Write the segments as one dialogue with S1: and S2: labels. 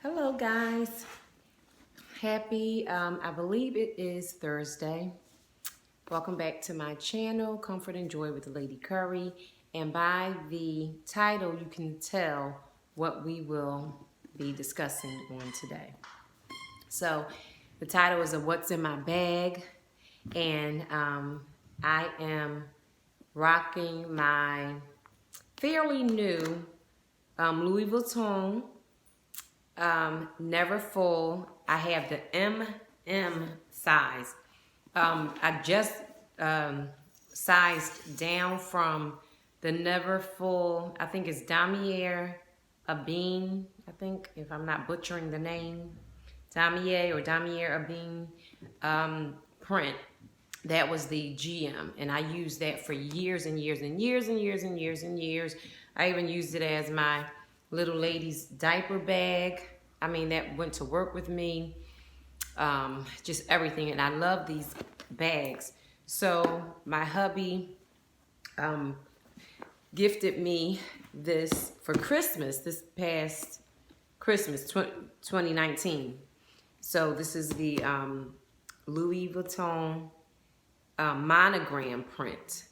S1: Hello guys, happy, I believe it is Thursday. Welcome back to my channel, Comfort and Joy with Lady Curry. And by the title, you can tell what we will be discussing on today. So the title is What's in My Bag, and I am rocking my fairly new Louis Vuitton Never Full. I have the MM size. I just sized down from the Never Full. I think it's Damier Abin. I think, if I'm not butchering the name, Damier Abin print. That was the GM, and I used that for years and years and years and years and years and years. I even used it as my little lady's diaper bag. I mean, that went to work with me. Just everything, and I love these bags. So my hubby gifted me this for Christmas, this past Christmas 2019. So this is the Louis Vuitton monogram print,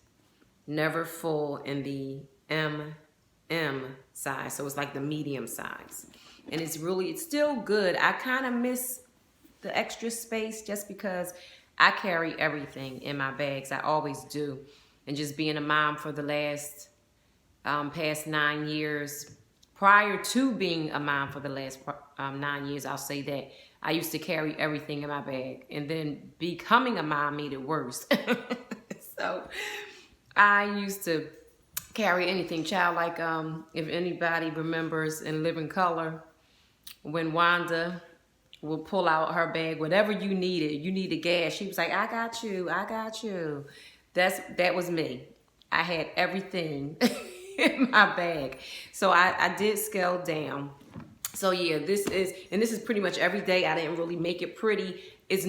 S1: Never Full, in the MM size. So it's like the medium size, and it's still good. I kind of miss the extra space just because I carry everything in my bags. I always do. And just being a mom for the last past 9 years, prior to being a mom for the last 9 years, I'll say that I used to carry everything in my bag, and then becoming a mom made it worse. So I used to carry anything, child. Like if anybody remembers in Living Color, when Wanda would pull out her bag, whatever you needed gas, she was like, I got you. That was me. I had everything in my bag. So I did scale down. So yeah, this is pretty much every day. I didn't really make it pretty. It's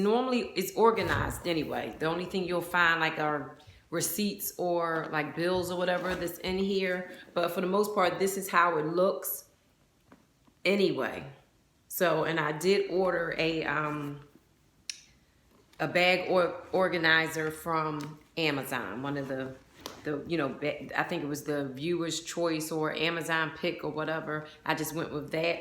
S1: organized anyway. The only thing you'll find like are receipts or like bills or whatever that's in here. But for the most part, this is how it looks anyway. So, and I did order a bag organizer from Amazon. One of the I think it was the viewer's choice or Amazon pick or whatever. I just went with that,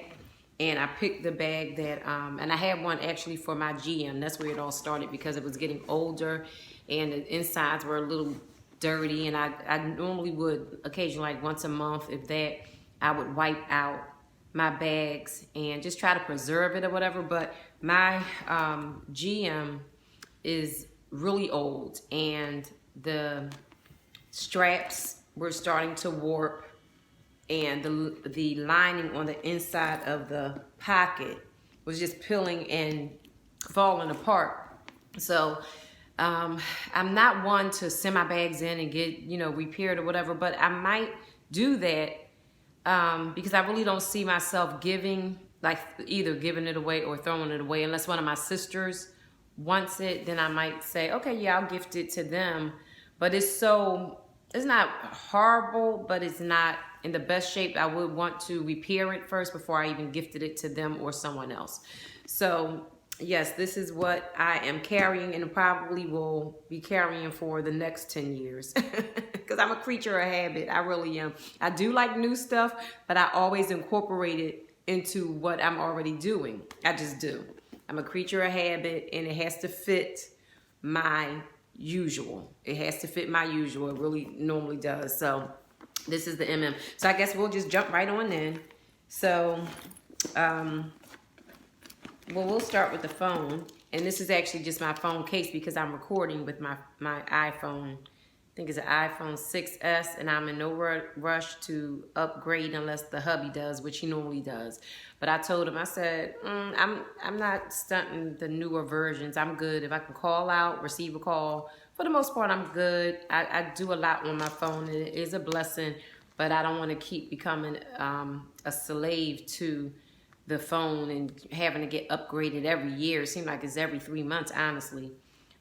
S1: and I picked the bag that and I had one actually for my GM. That's where it all started, because it was getting older and the insides were a little dirty, and I normally would occasionally, like once a month, if that, I would wipe out my bags and just try to preserve it or whatever. But my GM is really old, and the straps were starting to warp, and the lining on the inside of the pocket was just peeling and falling apart. So I'm not one to send my bags in and get repaired or whatever, but I might do that because I really don't see myself either giving it away or throwing it away, unless one of my sisters wants it. Then I might say, okay, yeah, I'll gift it to them. But it's not horrible, but it's not in the best shape. I would want to repair it first before I even gifted it to them or someone else. So yes, this is what I am carrying, and probably will be carrying for the next 10 years. Because I'm a creature of habit. I really am. I do like new stuff, but I always incorporate it into what I'm already doing. I just do. I'm a creature of habit, and it has to fit my usual. It has to fit my usual. It really normally does. So this is the MM. So I guess we'll just jump right on in. So we'll start with the phone, and this is actually just my phone case because I'm recording with my iPhone. I think it's an iPhone 6S, and I'm in no rush to upgrade unless the hubby does, which he normally does. But I told him, I said, I'm not stunting the newer versions. I'm good. If I can call out, receive a call, for the most part, I'm good. I do a lot on my phone. It is a blessing, but I don't want to keep becoming a slave to the phone and having to get upgraded every year. It seems like it's every 3 months, honestly.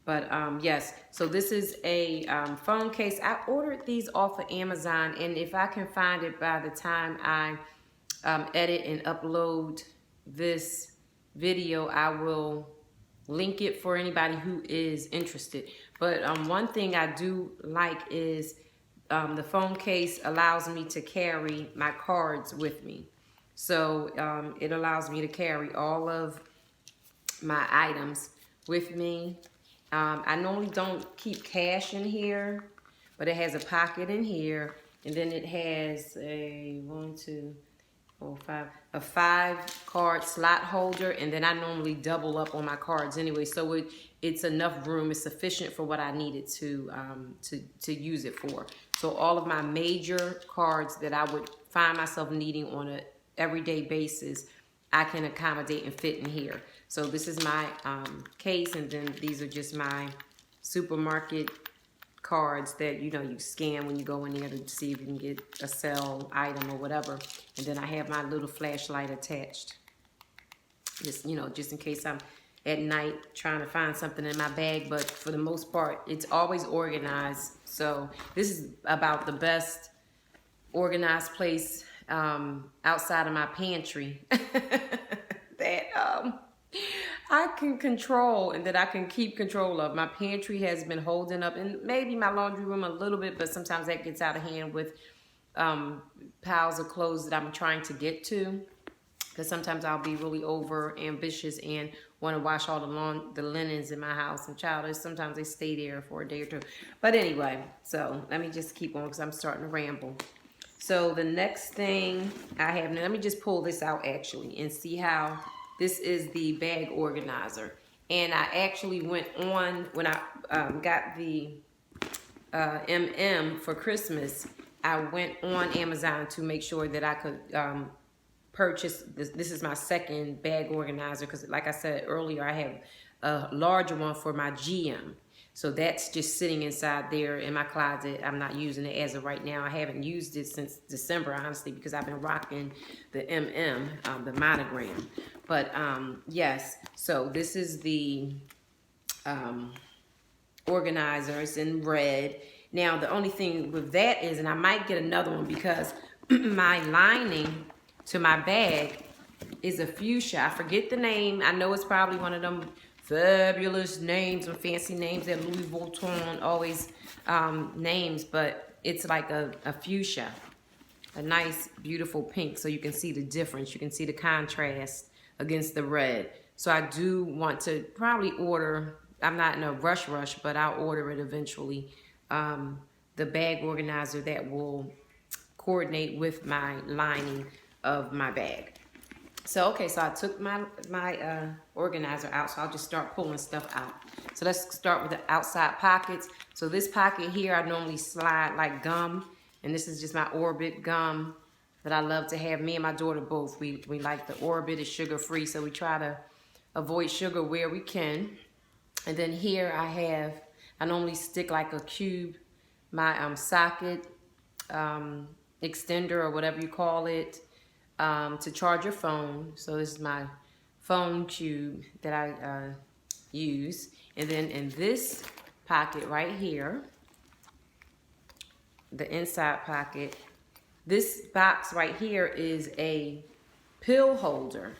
S1: But yes, so this is a phone case. I ordered these off of Amazon, and if I can find it by the time I edit and upload this video, I will link it for anybody who is interested. But one thing I do like is the phone case allows me to carry my cards with me. So it allows me to carry all of my items with me. I normally don't keep cash in here, but it has a pocket in here, and then it has a 5-card slot holder, and then I normally double up on my cards anyway, so it's enough room. It's sufficient for what I needed to use it for. So all of my major cards that I would find myself needing on a everyday basis, I can accommodate and fit in here. So this is my case, and then these are just my supermarket cards that you scan when you go in there to see if you can get a sale item or whatever. And then I have my little flashlight attached, just in case I'm at night trying to find something in my bag. But for the most part, it's always organized. So this is about the best organized place outside of my pantry that I can control and that I can keep control of. My pantry has been holding up, and maybe my laundry room a little bit, but sometimes that gets out of hand with piles of clothes that I'm trying to get to, because sometimes I'll be really over ambitious and want to wash all the linens in my house, and sometimes they stay there for a day or two. But anyway, so let me just keep on because I'm starting to ramble. So the next thing I have, now let me just pull this out actually and see how this is the bag organizer. And I actually went on, when I got the for Christmas, I went on Amazon to make sure that I could purchase this. This is my second bag organizer because, like I said earlier, I have a larger one for my GM. So that's just sitting inside there in my closet. I'm not using it as of right now. I haven't used it since December, honestly, because I've been rocking the the monogram. But yes, so this is the organizer. It's in red. Now, the only thing with that is, and I might get another one because my lining to my bag is a fuchsia. I forget the name. I know it's probably one of them fabulous names or fancy names that Louis Vuitton always names, but it's like a fuchsia, a nice, beautiful pink. So you can see the difference. You can see the contrast against the red. So I do want to probably order. I'm not in a rush, but I'll order it eventually. The bag organizer that will coordinate with my lining of my bag. So, okay, so I took my organizer out, so I'll just start pulling stuff out. So let's start with the outside pockets. So this pocket here, I normally slide like gum, and this is just my Orbit gum that I love to have. Me and my daughter both, we like the Orbit. It's sugar-free, so we try to avoid sugar where we can. And then here I normally stick like a cube, my socket extender or whatever you call it, to charge your phone. So this is my phone cube that I use. And then in this pocket right here, the inside pocket, this box right here is a pill holder.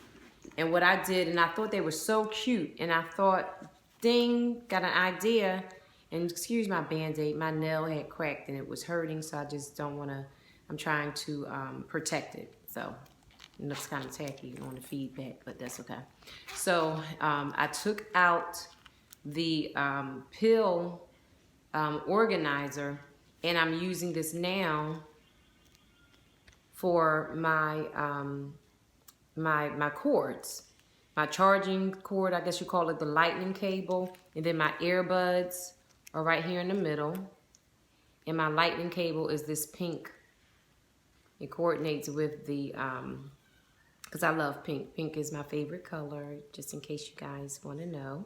S1: And what I did, and I thought they were so cute, and I thought, ding, got an idea. And excuse my Band-Aid, my nail had cracked and it was hurting, so I just don't want to, I'm trying to protect it. So it looks kind of tacky on the feedback, but that's okay. So I took out the pill organizer, and I'm using this now for my my cords. My charging cord, I guess you call it the lightning cable, and then my earbuds are right here in the middle. And my lightning cable is this pink. It coordinates with the, because I love pink. Pink is my favorite color, just in case you guys want to know.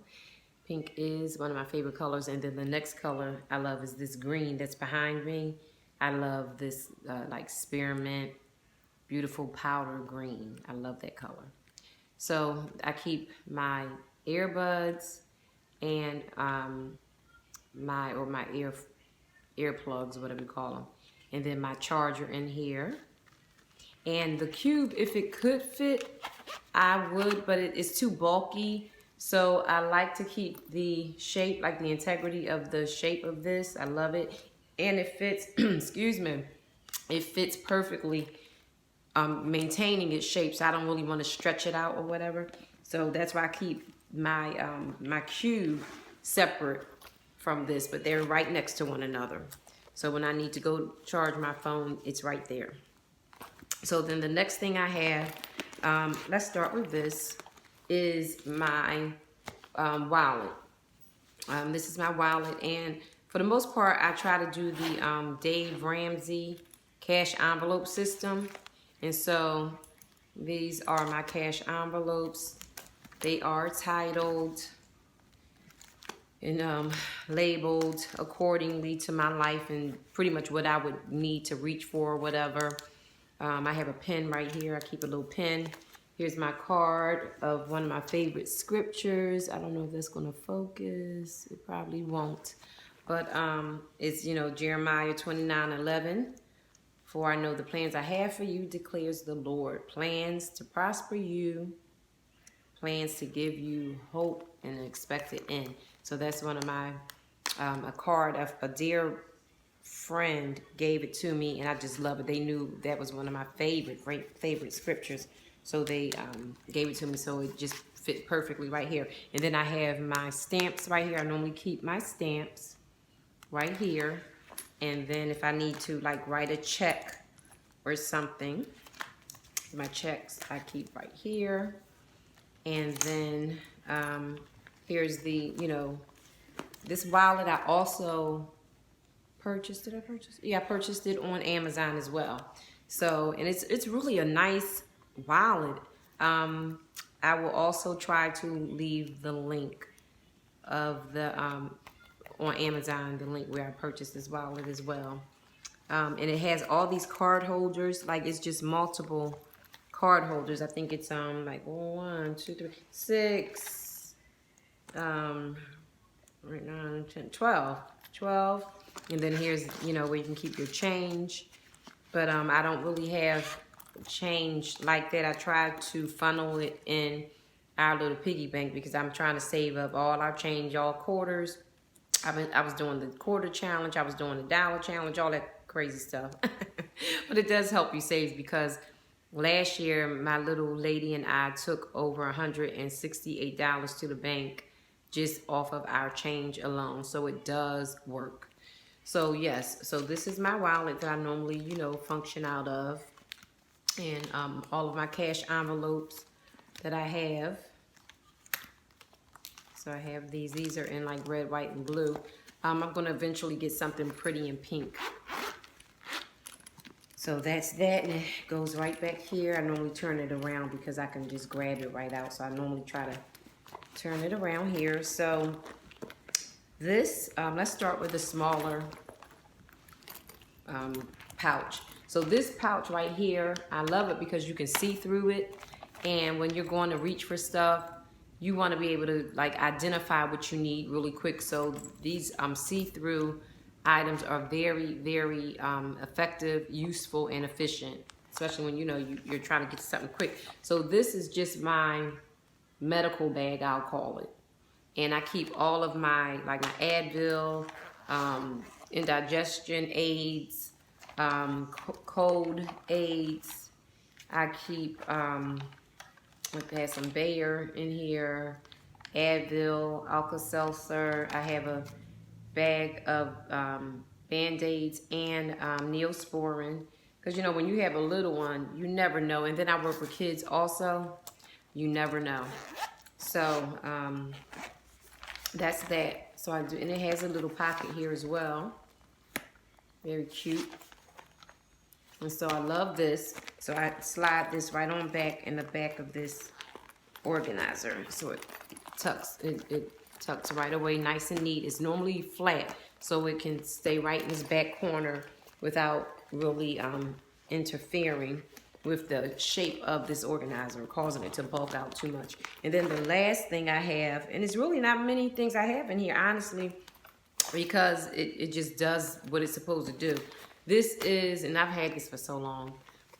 S1: Pink is one of my favorite colors. And then the next color I love is this green that's behind me. I love this like spearmint, beautiful powder green. I love that color. So I keep my earbuds and my earplugs, whatever you call them, and then my charger in here. And the cube, if it could fit, I would, but it's too bulky. So I like to keep the shape, like the integrity of the shape of this. I love it. And it fits, excuse me, it fits perfectly, maintaining its shape. So I don't really want to stretch it out or whatever. So that's why I keep my, my cube separate from this, but they're right next to one another. So when I need to go charge my phone, it's right there. So then the next thing I have, let's start with this, is my wallet. This is my wallet, and for the most part, I try to do the Dave Ramsey cash envelope system. And so these are my cash envelopes. They are titled and labeled accordingly to my life and pretty much what I would need to reach for or whatever. I have a pen right here. I keep a little pen. Here's my card of one of my favorite scriptures. I don't know if that's going to focus. It probably won't. But it's, you know, Jeremiah 29:11. For I know the plans I have for you, declares the Lord. Plans to prosper you, plans to give you hope and an expected end. So that's one of my, a card of a dear friend gave it to me, and I just love it. They knew that was one of my favorite scriptures. So they gave it to me, so it just fit perfectly right here. And then I have my stamps right here. I normally keep my stamps right here. And then if I need to like write a check or something, my checks I keep right here. And then here's the, you know, this wallet I also purchased. Did I purchase? Yeah, I purchased it on Amazon as well. So, and it's really a nice wallet. I will also try to leave the link of the on Amazon, the link where I purchased this wallet as well. And it has all these card holders, like it's just multiple card holders. I think it's like 1, 2, 3, 6, 9, 10, 12. And then here's, you know, where you can keep your change. But I don't really have change like that. I try to funnel it in our little piggy bank because I'm trying to save up all our change, all quarters. I was doing the quarter challenge. I was doing the dollar challenge, all that crazy stuff. But it does help you save because last year, my little lady and I took over $168 to the bank just off of our change alone. So it does work. So yes, so this is my wallet that I normally, you know, function out of. And all of my cash envelopes that I have. So I have these. These are in like red, white, and blue. I'm going to eventually get something pretty in pink. So that's that, and it goes right back here. I normally turn it around because I can just grab it right out. So I normally try to turn it around here. So this, let's start with the smaller pouch. So this pouch right here, I love it because you can see through it. And when you're going to reach for stuff, you want to be able to like identify what you need really quick. So these see-through items are very, very effective, useful, and efficient, especially when you know you're trying to get something quick. So this is just my medical bag, I'll call it. And I keep all of my, like my Advil, indigestion aids, cold aids. I keep, I have some Bayer in here, Advil, Alka-Seltzer. I have a bag of Band-Aids and Neosporin. Because, you know, when you have a little one, you never know. And then I work with kids also. You never know. So, that's that. So I do, and it has a little pocket here as well. Very cute. And so I love this. So I slide this right on back in the back of this organizer. So it tucks, it tucks right away, nice and neat. It's normally flat, so it can stay right in this back corner without really interfering with the shape of this organizer, causing it to bulk out too much. And then the last thing I have, and it's really not many things I have in here, honestly, because it just does what it's supposed to do. This is, and I've had this for so long,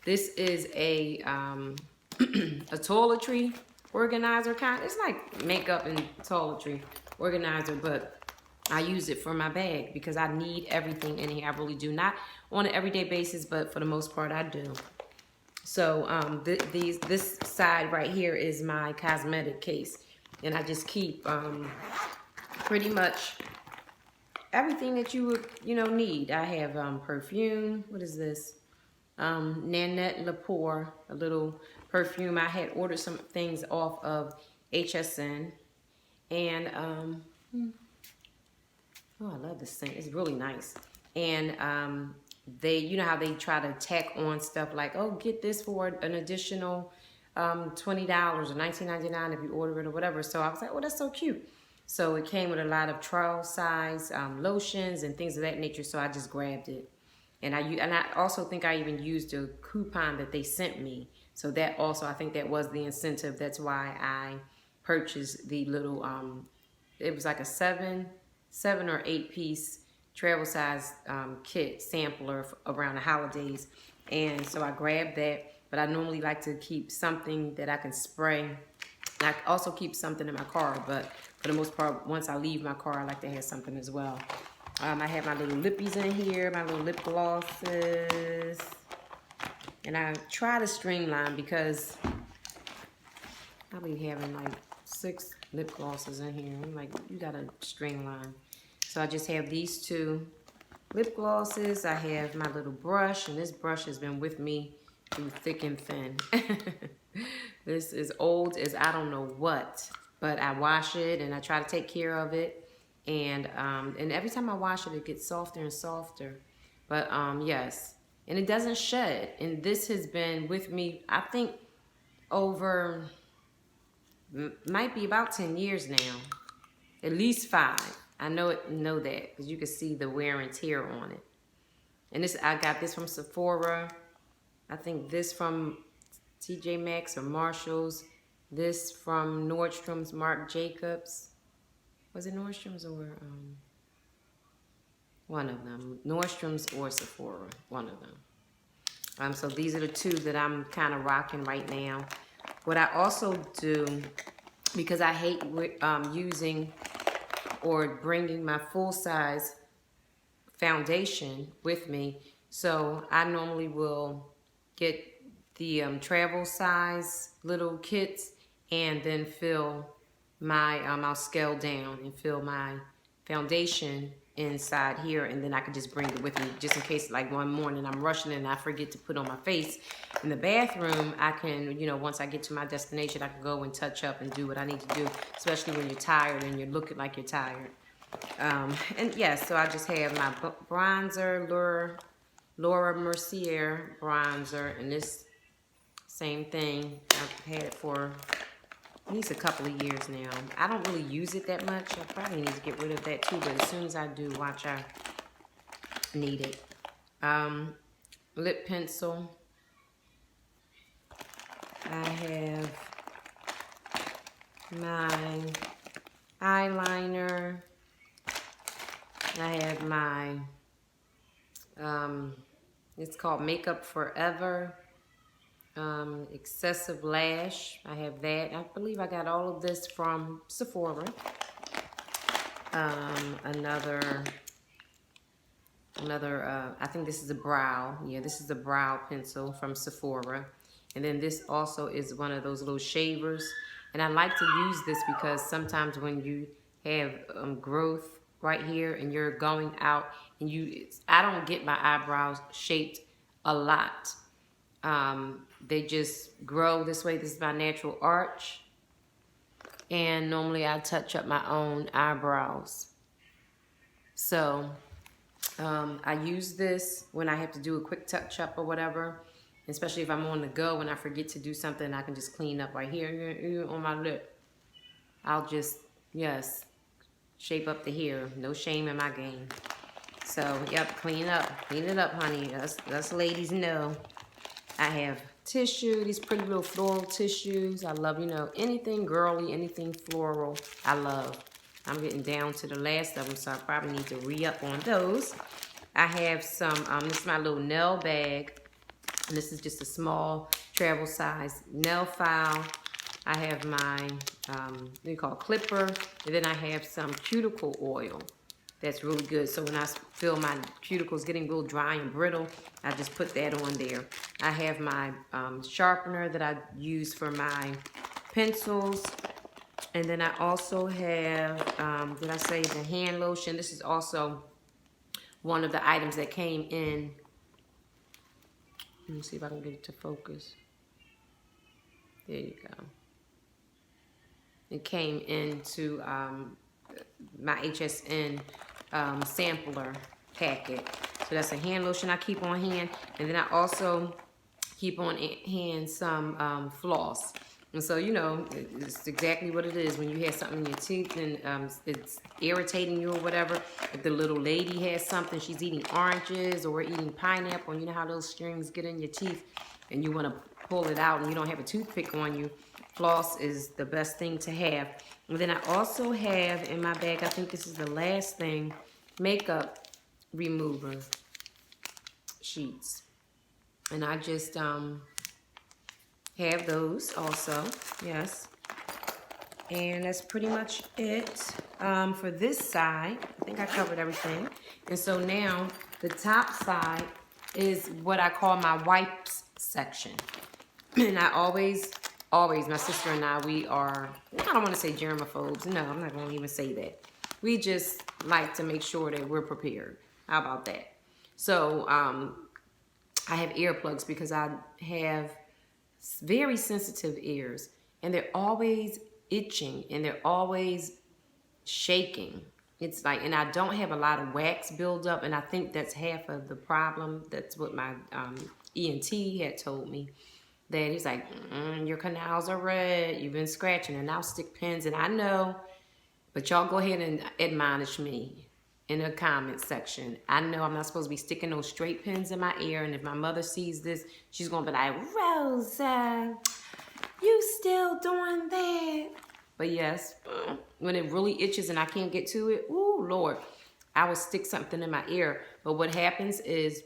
S1: this is a a toiletry organizer kind. It's like makeup and toiletry organizer, but I use it for my bag because I need everything in here. I really do. Not on an everyday basis, but for the most part I do. So this side right here is my cosmetic case, and I just keep pretty much everything that you would need. I have perfume. What is this? Nanette Lepore, a little perfume. I had ordered some things off of HSN, and oh, I love this thing. It's really nice. And they, you know how they try to tack on stuff like, oh, get this for an additional $20 or $19.99 if you order it or whatever. So I was like, oh, that's so cute. So it came with a lot of trial size lotions and things of that nature. So I just grabbed it. And I also think I even used a coupon that they sent me. So that also, I think that was the incentive. That's why I purchased the little, it was like a seven or 8 piece travel size kit sampler around the holidays. And so I grabbed that, but I normally like to keep something that I can spray. I also keep something in my car, but for the most part, once I leave my car, I like to have something as well. I have my little lippies in here, my little lip glosses. And I try to streamline because I'll be having like 6 lip glosses in here. I'm like, you gotta streamline. So I just have these 2 lip glosses. I have my little brush, and this brush has been with me through thick and thin. This is old as I don't know what, but I wash it and I try to take care of it. And every time I wash it, it gets softer and softer. But yes, and it doesn't shed. And this has been with me, I think, over, might be about 10 years now, at least 5. I know that because you can see the wear and tear on it. And this, I got this from Sephora. I think this from TJ Maxx or Marshall's. This from Nordstrom's, Marc Jacobs. Was it Nordstrom's or one of them? Nordstrom's or Sephora, one of them. So these are the 2 that I'm kind of rocking right now. What I also do, because I hate using or bringing my full-size foundation with me, so I normally will get the travel size little kits and then fill my, I'll scale down and fill my foundation inside here, and then I can just bring it with me just in case, like one morning I'm rushing and I forget to put on my face in the bathroom. I can, once I get to my destination, I can go and touch up and do what I need to do, especially when you're tired and you're looking like you're tired. And yes, so I just have my bronzer, Laura Mercier bronzer, and this same thing. I've had it for at least a couple of years now. I don't really use it that much. I probably need to get rid of that too, but as soon as I do, watch, I need it. Lip pencil. I have my eyeliner. I have my, it's called Makeup Forever. Excessive lash. I have that. I believe I got all of this from Sephora. Another, I think this is a brow. Yeah, this is a brow pencil from Sephora. And then this also is one of those little shavers. And I like to use this because sometimes when you have growth right here and you're going out and I don't get my eyebrows shaped a lot. They just grow this way. This is my natural arch. And normally I touch up my own eyebrows. So I use this when I have to do a quick touch up or whatever. Especially if I'm on the go and I forget to do something, I can just clean up right here on my lip. I'll just, yes, shape up the hair. No shame in my game. So, yep, clean it up, honey. Us ladies know. I have tissue, these pretty little floral tissues. I love, anything girly, anything floral, I love. I'm getting down to the last of them, so I probably need to re-up on those. I have some, this is my little nail bag. And this is just a small travel size nail file. I have my, what do you call it, clipper. And then I have some cuticle oil. That's really good. So when I feel my cuticles getting real dry and brittle, I just put that on there. I have my sharpener that I use for my pencils. And then I also have, did I say the hand lotion? This is also one of the items that came in. Let me see if I can get it to focus. There you go. It came into my HSN sampler packet. So that's a hand lotion I keep on hand. And then I also keep on hand some floss. And so, you know, it's exactly what it is when you have something in your teeth and it's irritating you or whatever. If the little lady has something, she's eating oranges or eating pineapple, and you know how those strings get in your teeth and you want to pull it out and you don't have a toothpick on you, floss is the best thing to have. And then I also have in my bag, I think this is the last thing, makeup remover sheets. And I just have those also, yes. And that's pretty much it for this side. I think I covered everything. And so now the top side is what I call my wipes section. And I always, my sister and I, we are, I don't want to say germaphobes. No, I'm not going to even say that. We just like to make sure that we're prepared. How about that? So I have earplugs because I have very sensitive ears, and they're always itching and they're always shaking. It's like, and I don't have a lot of wax buildup, and I think that's half of the problem. That's what my ENT had told me, that he's like, your canals are red, you've been scratching, and I'll stick pins. And I know, but y'all go ahead and admonish me in the comment section. I know I'm not supposed to be sticking those straight pins in my ear, and if my mother sees this, she's gonna be like, Rosa, you still doing that? But yes, when it really itches and I can't get to it, ooh, Lord, I will stick something in my ear. But what happens is,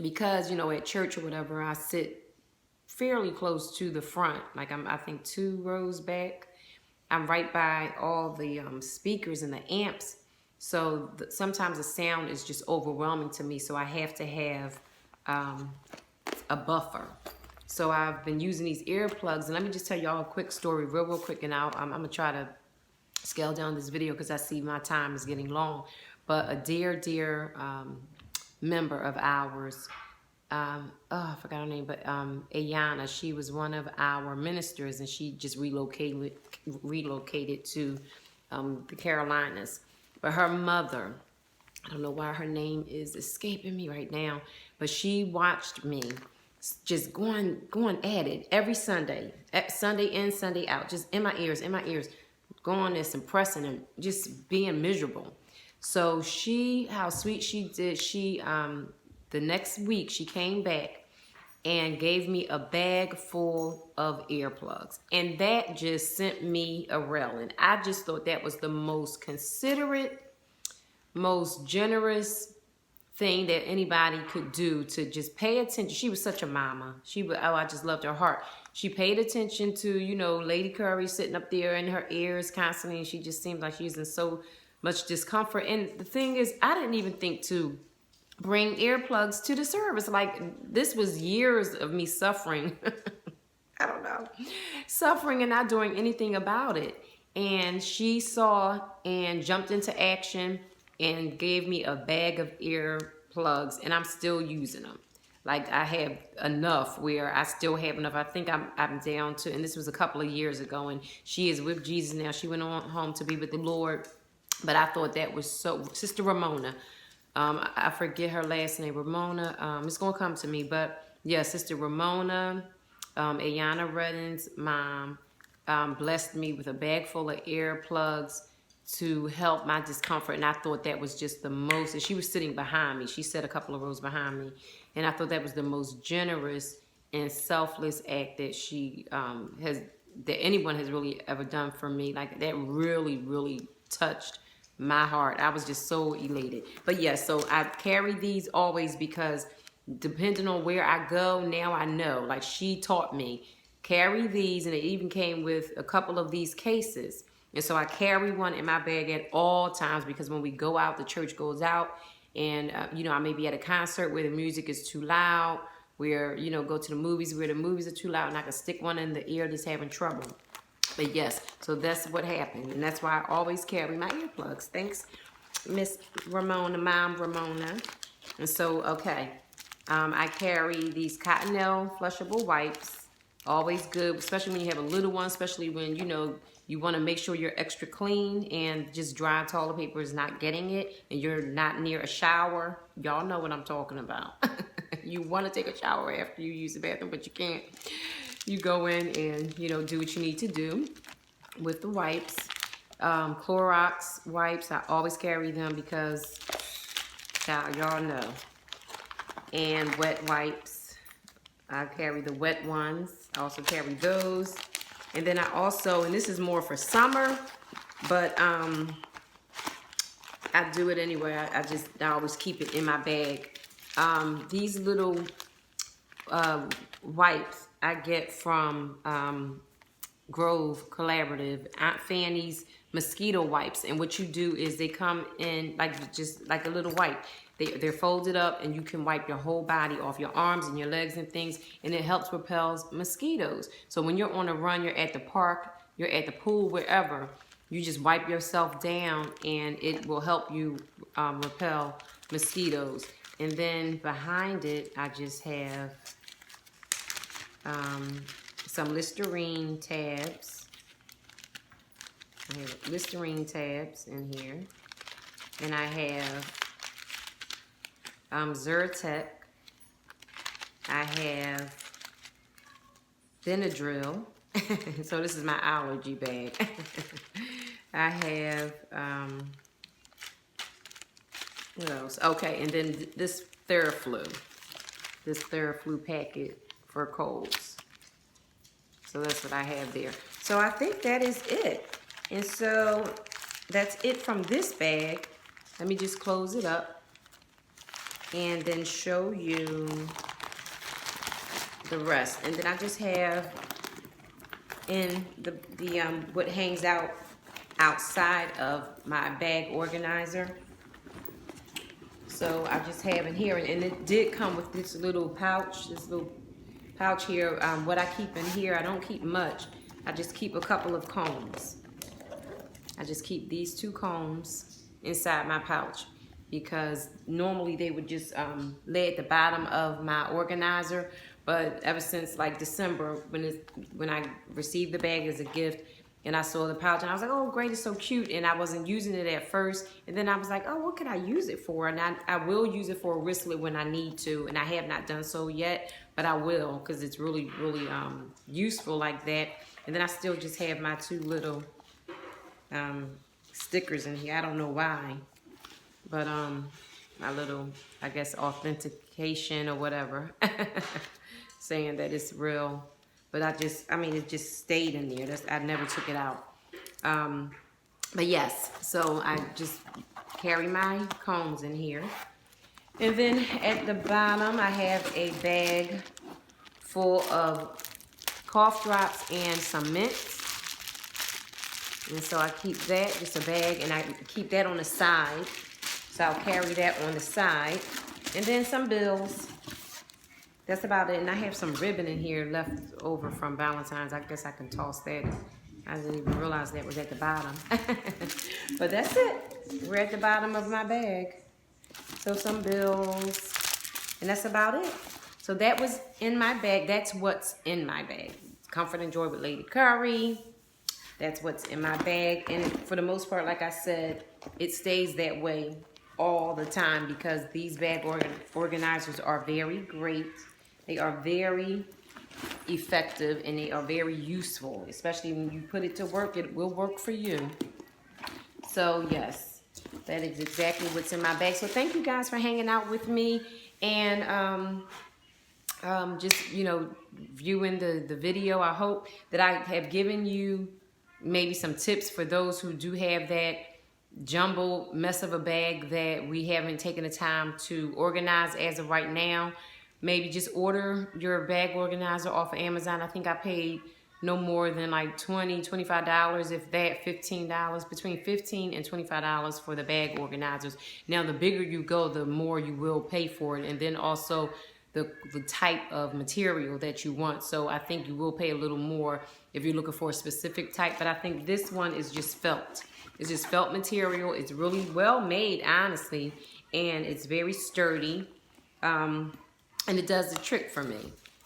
S1: because, you know, at church or whatever, I sit fairly close to the front, like I think 2 rows back. I'm right by all the speakers and the amps. So sometimes the sound is just overwhelming to me. So I have to have a buffer. So I've been using these earplugs. And let me just tell y'all a quick story, real quick. And I'm going to try to scale down this video because I see my time is getting long. But a dear member of ours, I forgot her name, but Ayana, she was one of our ministers, and she just relocated to the Carolinas. But her mother, I don't know why her name is escaping me right now, but she watched me just going at it every Sunday, Sunday in, Sunday out, just in my ears, going this and pressing and just being miserable. So how sweet she did, the next week she came back and gave me a bag full of earplugs. And that just sent me a reel. And I just thought that was the most considerate, most generous thing that anybody could do, to just pay attention. She was such a mama. I just loved her heart. She paid attention to, you know, Lady Curry sitting up there in her ears constantly. And she just seemed like she was in so much discomfort. And the thing is, I didn't even think to bring earplugs to the service. Like, this was years of me suffering. I don't know. Suffering and not doing anything about it. And she saw and jumped into action and gave me a bag of earplugs, and I'm still using them. Like, I have enough where I still have enough. I think I'm down to, and this was a couple of years ago, and she is with Jesus now. She went on home to be with the Lord. But I thought that was so, Sister Ramona, I forget her last name, Ramona, it's gonna come to me, but yeah, Sister Ramona, Ayana Reddin's mom, blessed me with a bag full of earplugs to help my discomfort. And I thought that was just the most, and she was sitting behind me. She sat a couple of rows behind me. And I thought that was the most generous and selfless act that she that anyone has really ever done for me. Like, that really, really touched my heart. I was just so elated. But yeah, so I carry these always because depending on where I go, now I know. Like she taught me, carry these, and it even came with a couple of these cases. And so I carry one in my bag at all times, because when we go out, the church goes out, and you know, I may be at a concert where the music is too loud, where, you know, go to the movies where the movies are too loud, and I can stick one in the ear that's having trouble. But yes, so that's what happened, and that's why I always carry my earplugs. Thanks, Miss Ramona, Mom Ramona. And so, okay, I carry these Cottonelle flushable wipes. Always good, especially when you have a little one, especially when, you know, you want to make sure you're extra clean and just dry toilet paper is not getting it, and you're not near a shower. Y'all know what I'm talking about. You want to take a shower after you use the bathroom, but you can't. You go in and, you know, do what you need to do with the wipes. Clorox wipes, I always carry them because y'all know. And wet wipes, I carry the wet ones. I also carry those. And then I also, and this is more for summer, but I do it anyway. I always keep it in my bag. These little wipes I get from Grove Collaborative, Aunt Fanny's Mosquito Wipes. And what you do is they come in like just like a little wipe. They're folded up, and you can wipe your whole body off, your arms and your legs and things, and it helps repel mosquitoes. So when you're on a run, you're at the park, you're at the pool, wherever, you just wipe yourself down, and it will help you repel mosquitoes. And then behind it, I just have some Listerine tabs. I have Listerine tabs in here, and I have Zyrtec. I have Benadryl. So this is my allergy bag. I have what else? Okay, and then this Theraflu packet for colds. So that's what I have there. So I think that is it. And so that's it from this bag. Let me just close it up and then show you the rest. And then I just have in the what hangs out outside of my bag organizer. So I just have in here, and it did come with this little pouch here. What I keep in here, I don't keep much. I just keep a couple of combs. I just keep these 2 combs inside my pouch, because normally they would just lay at the bottom of my organizer. But ever since like December, when I received the bag as a gift, and I saw the pouch, and I was like, oh great, it's so cute. And I wasn't using it at first, and then I was like, oh, what could I use it for? And I will use it for a wristlet when I need to, and I have not done so yet, but I will, because it's really useful like that. And then I still just have my 2 little stickers in here. I don't know why, but my little, I guess, authentication or whatever, saying that it's real. But I mean, it just stayed in there. I never took it out. But yes, so I just carry my combs in here. And then at the bottom, I have a bag full of cough drops and some mints. And so I keep that, just a bag, and I keep that on the side. So I'll carry that on the side. And then some bills. That's about it. And I have some ribbon in here left over from Valentine's. I guess I can toss that. I didn't even realize that was at the bottom. But that's it. We're at the bottom of my bag. So some bills. And that's about it. So that was in my bag. That's what's in my bag. Comfort and Joy with Lady Curry. That's what's in my bag. And for the most part, like I said, it stays that way all the time, because these bag organizers are very great. They are very effective, and they are very useful, especially when you put it to work. It will work for you. So yes, that is exactly what's in my bag. So thank you guys for hanging out with me, and just, you know, viewing the video. I hope that I have given you maybe some tips for those who do have that jumbled mess of a bag that we haven't taken the time to organize as of right now. maybe just order your bag organizer off of Amazon. I think I paid no more than like $20, $25, if that, $15, between $15 and $25 for the bag organizers. Now, the bigger you go, the more you will pay for it. And then also the type of material that you want. So I think you will pay a little more if you're looking for a specific type. But I think this one is just felt. It's just felt material. It's really well made, honestly. And it's very sturdy. And it does the trick for me.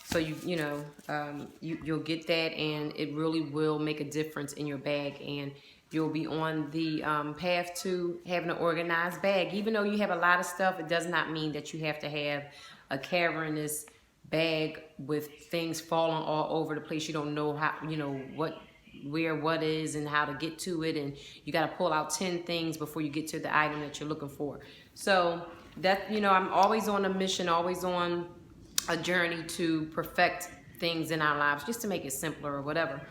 S1: So you'll get that, and it really will make a difference in your bag, and you'll be on the path to having an organized bag. Even though you have a lot of stuff, it does not mean that you have to have a cavernous bag with things falling all over the place. You don't know how, where what is and how to get to it, and you got to pull out 10 things before you get to the item that you're looking for. So that, I'm always on a mission, always on a journey to perfect things in our lives, just to make it simpler or whatever.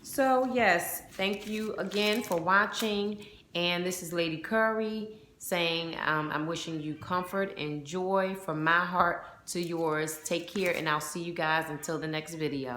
S1: So yes, thank you again for watching, and this is Lady Curry saying I'm wishing you comfort and joy from my heart to yours. Take care, and I'll see you guys until the next video.